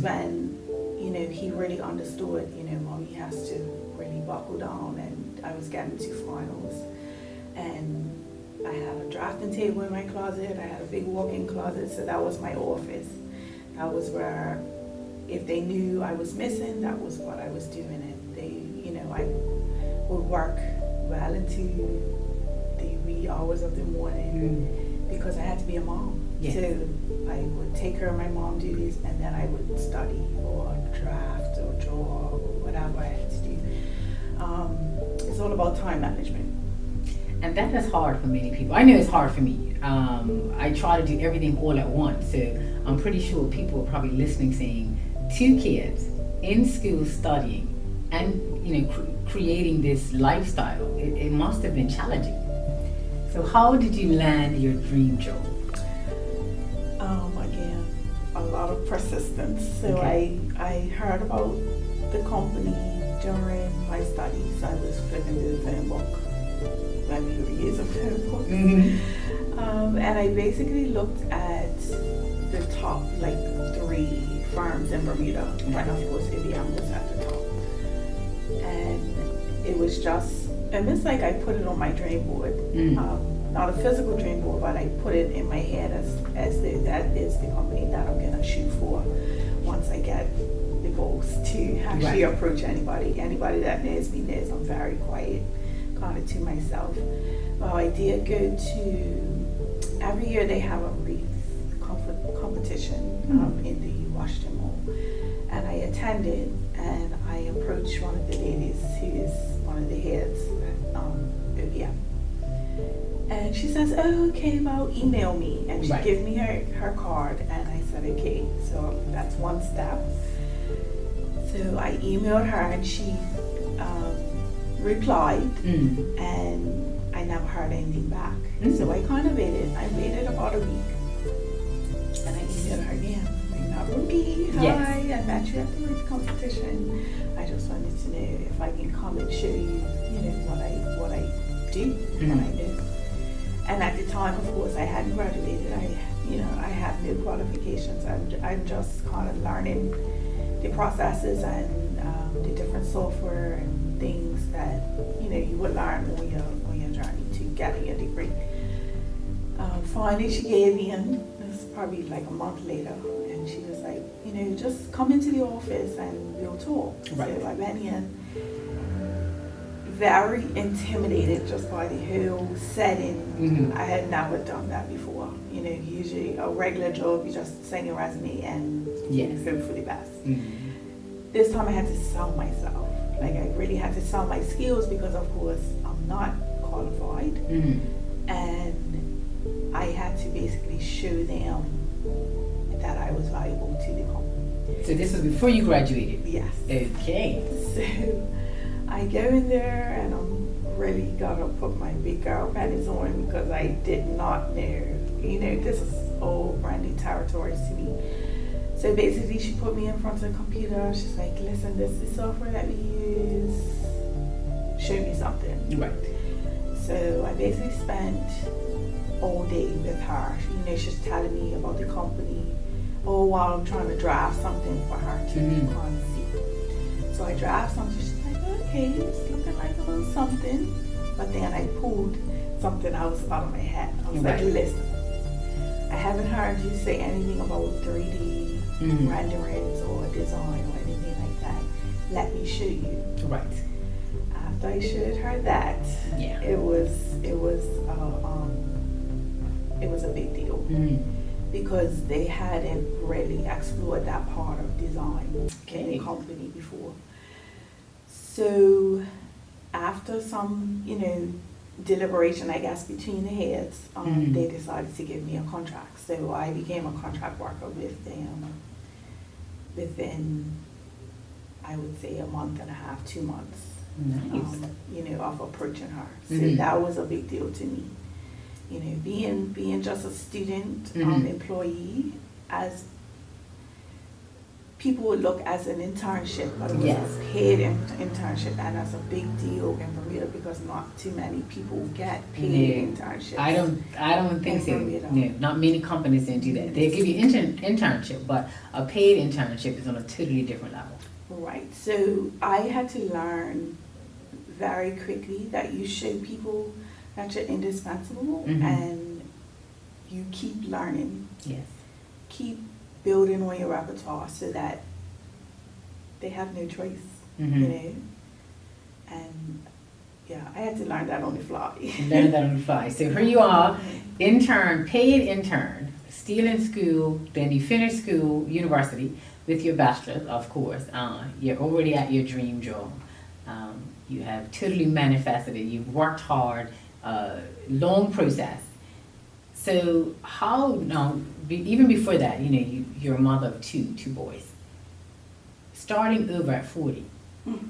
when, he really understood, mommy has to really buckle down, and I was getting to finals. And I had a drafting table in my closet. I had a big walk-in closet, so that was my office. That was where, if they knew I was missing, that was what I was doing. And they, I would work well into the wee hours of the morning because I had to be a mom. Yes. So I would take care of my mom duties, and then I would study or draft or draw or whatever I had to do. It's all about time management. And that is hard for many people. I know it's hard for me. I try to do everything all at once. So I'm pretty sure people are probably listening saying, 2 kids in school studying and creating this lifestyle, it must have been challenging. So how did you land your dream job? Again, a lot of persistence. So Okay. I heard about the company during my studies. I was flipping through the phone book. Maybe years of phone book. And I basically looked at the top 3 firms in Bermuda, and of course IBM was at the top. And it was just, it's like I put it on my dream board. Not a physical dream board, but I put it in my head as that is the company that I'm gonna shoot for once I get the balls to actually approach anybody. Anybody that knows me knows I'm very quiet, kind of to myself. Well, I did go to, every year they have a wreath competition in the Washington Mall, and I attended, and I approached one of the ladies who is one of the heads at OBM. And she says, oh, okay, well, email me. And she gave me her card, and I said, okay, so that's one step. So I emailed her, and she replied, and I never heard anything back. So I kind of waited. I waited about a week, and I emailed her again. Remember me? Hi, I met you at the wreath competition. I just wanted to know if I can come and show you, what I do, what I do. And at the time, of course, I hadn't graduated. I have no qualifications. I'm just kind of learning the processes and the different software and things that you would learn on your journey to getting your degree. Finally, she gave me in. It was probably like a month later, and she was like, just come into the office and we'll talk. So I went in, very intimidated just by the whole setting. I had never done that before. Usually a regular job, you just send your resume and hope for the best. This time I had to sell myself. I really had to sell my skills because, of course, I'm not qualified. And I had to basically show them that I was valuable to the company. So this was before you graduated? Yes. Okay. So I go in there, and I'm really gonna put my big girl panties on because I did not know. This is all brand new territory to me. So basically, she put me in front of the computer. She's like, listen, this is the software that we use. Show me something. Right. So I basically spent all day with her. She's telling me about the company, all while I'm trying to draft something for her to kind of see. So I draft something. She's like, okay, it's looking like a little something. But then I pulled something else out of my head. I was like, listen, I haven't heard you say anything about 3D renderings or design or anything like that. Let me show you. Right. After I showed her that, it was a big deal because they hadn't really explored that part of design in the company before. So after some, deliberation, I guess, between the heads, they decided to give me a contract. So I became a contract worker with them within, I would say, a month and a half, 2 months. Nice. Of approaching her. So that was a big deal to me. being just a student employee, as people would look as an internship, but it was Yes. a paid internship, and that's a big deal in Bermuda because not too many people get paid internships. I don't think so. Bermuda. No, not many companies don't do that. They give you internship, but a paid internship is on a totally different level. Right. So I had to learn very quickly that you show people that you're indispensable, Mhm. and you keep learning, Yes. keep building on your repertoire so that they have no choice, Mhm. you know. And yeah, I had to learn that on the fly. Learn that on the fly. So here you are, intern, paid intern, still in school, then you finish school, university, with your bachelor's, of course. You're already at your dream job. You have totally manifested it. You've worked hard, long process. So how, now, even before that, you know, you're a mother of two boys. Starting over at 40 Mm.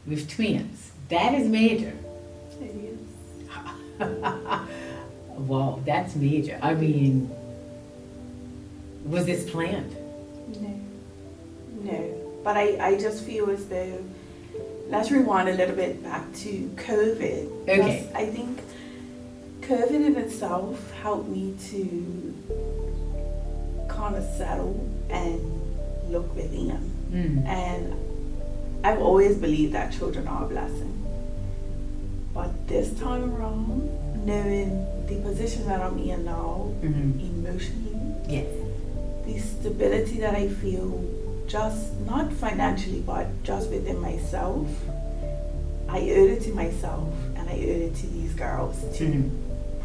with twins, that is major. It is. Wow, that's major. I mean, was this planned? No. But I just feel as though, let's rewind a little bit back to COVID. Okay. Because I think COVID in itself helped me to kind of settle and look within. Mm. And I've always believed that children are a blessing. But this time around, knowing the position that I'm in now, Mhm. emotionally, Yes. the stability that I feel, just not financially, but just within myself, I owe it to myself and I owe it to these girls to Mhm.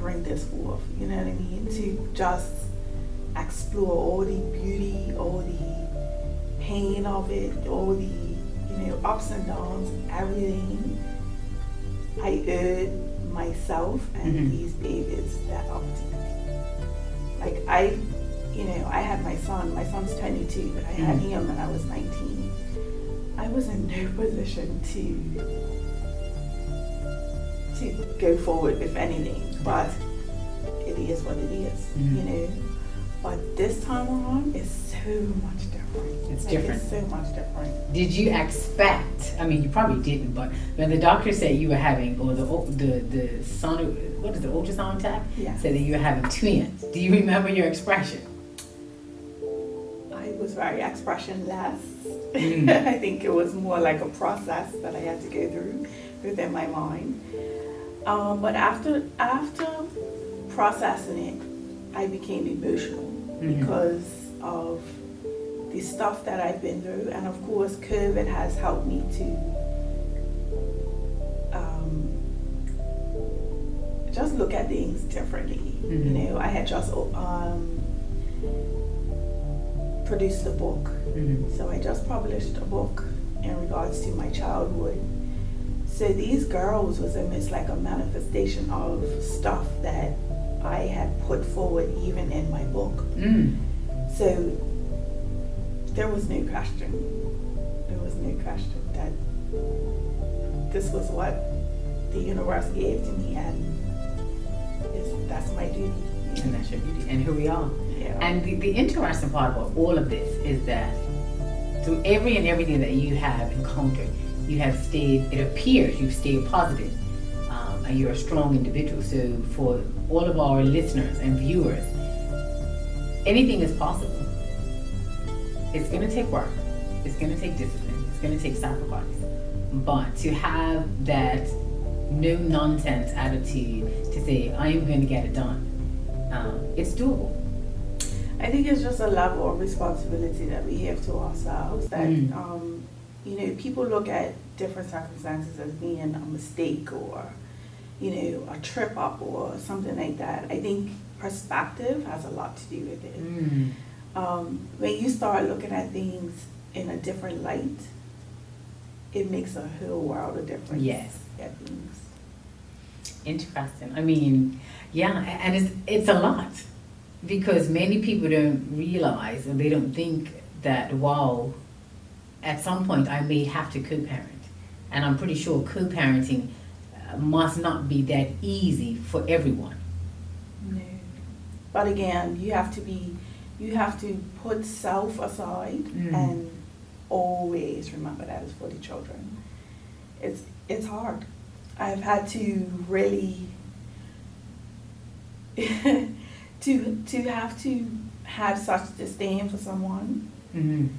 bring this forth. You know what I mean? To just explore all the beauty, all the pain of it, all the, you know, ups and downs, everything. I owe it myself and Mhm. these babies that opportunity. Like you know, I had my son's 22, but I had Mhm. him when I was 19. I was in no position to go forward with anything, but it is what it is, Mhm. you know. But this time around, it's so much different. It's Like, different. It's so much different. Did you expect? I mean, you probably didn't, but when the doctor said you were having, or the son, what is the ultrasound tech? Yeah. Said that you were having twins. Do you remember your expression? I was very expressionless. Mm. I think it was more like a process that I had to go through within my mind. But after processing it, I became emotional Mhm. because of the stuff that I've been through, and of course, COVID has helped me to just look at things differently. Mhm. You know, I had just produced a book. Mhm. So I just published a book in regards to my childhood. So these girls was almost like a manifestation of stuff that I had put forward even in my book. Mm. So there was no question. There was no question that this was what the universe gave to me, and that's my duty. And that's your beauty. And here we are. Yeah. And the interesting part about all of this is that through everything that you have encountered, you have stayed, it appears you've stayed positive, and you're a strong individual. So for all of our listeners and viewers, anything is possible. It's going to take work. It's going to take discipline. It's going to take sacrifice. But to have that no nonsense attitude to say, I am going to get it done, it's doable. I think it's just a level of responsibility that we have to ourselves that, you know, people look at different circumstances as being a mistake or, you know, a trip up or something like that. I think perspective has a lot to do with it. When you start looking at things in a different light, it makes a whole world of difference. Yes. At things. Interesting. I mean, yeah, and it's a lot because many people don't realize and they don't think that, wow, at some point I may have to co-parent. And I'm pretty sure co-parenting must not be that easy for everyone. No. But again, you have to you have to put self aside and always remember that it's for the children. It's hard. I've had to really to have such disdain for someone, and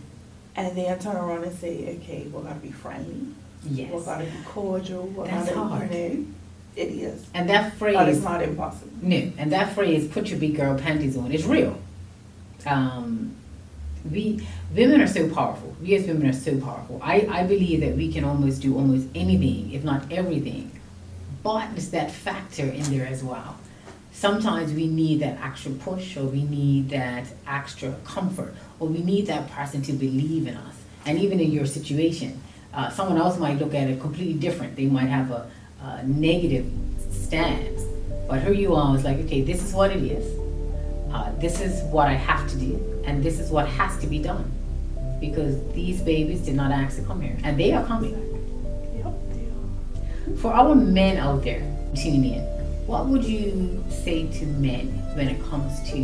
then turn around and say, okay, we're gonna be friendly. Yes. We're gonna be cordial. That's hard. It is. And that phrase. But it's not impossible. No, and that phrase, "put your big girl panties on," is real. Women are so powerful. We as women are so powerful. I believe that we can almost do almost anything, if not everything. But there's that factor in there as well. Sometimes we need that extra push, or we need that extra comfort, or we need that person to believe in us. And even in your situation, someone else might look at it completely different. They might have a negative stance. But here you are, it's like, okay, this is what it is. This is what I have to do, and this is what has to be done. Because these babies did not ask to come here, and they are coming. Yep, they are. For our men out there tuning in, what would you say to men when it comes to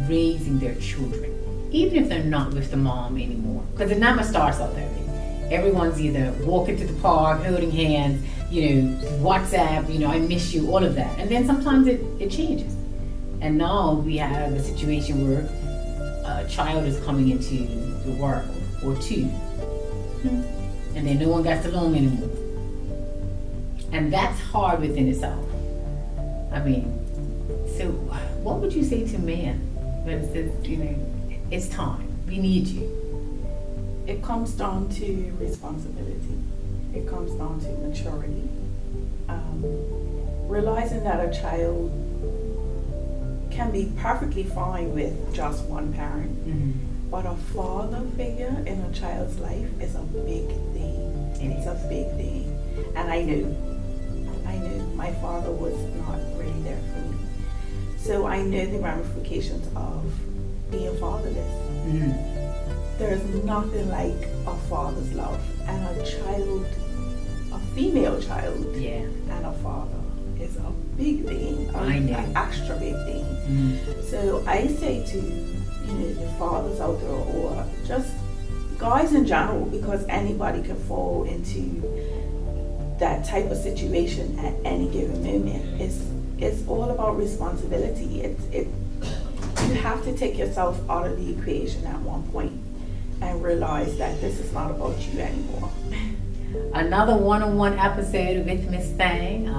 raising their children, even if they're not with the mom anymore? Because it never starts out that way. Everyone's either walking to the park, holding hands, WhatsApp, I miss you, all of that. And then sometimes it changes. And now we have a situation where a child is coming into the world, or two, and then no one gets along anymore. And that's hard within itself. I mean, so what would you say to men when it says, it's time, we need you? It comes down to responsibility. It comes down to maturity. Realizing that a child can be perfectly fine with just one parent, but a father figure in a child's life is a big thing. It's a big thing. And I knew my father was not really there for me. So I know the ramifications of being fatherless. There's nothing like a father's love, and a female child, and a father is a big thing, an extra big thing. So I say to the fathers out there, or just guys in general, because anybody can fall into that type of situation at any given moment. It's all about responsibility. You have to take yourself out of the equation at one point and realize that this is not about you anymore. Another one-on-one episode with Miss Thang.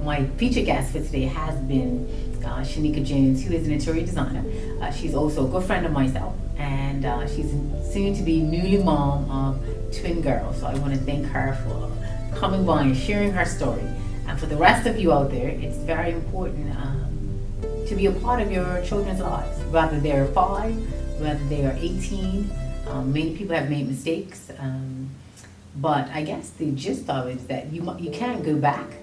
My featured guest for today has been Chanika Jones, who is an interior designer. She's also a good friend of myself, and she's soon to be newly mom of twin girls. So I want to thank her for coming by and sharing her story. And for the rest of you out there, it's very important to be a part of your children's lives, whether they're 5, whether they are 18. Many people have made mistakes, but I guess the gist of it is that you can't go back.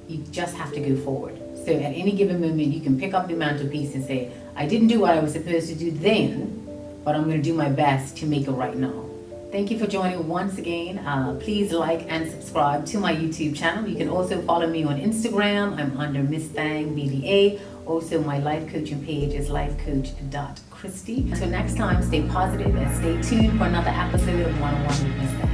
You just have to go forward. So at any given moment, you can pick up the mantelpiece and say, I didn't do what I was supposed to do then, but I'm going to do my best to make it right now. Thank you for joining once again. Please like and subscribe to my YouTube channel. You can also follow me on Instagram. I'm under Miss Thang BDA. Also, my life coaching page is lifecoach.christy. Until next time, stay positive and stay tuned for another episode of One-on-One with Miss Thang.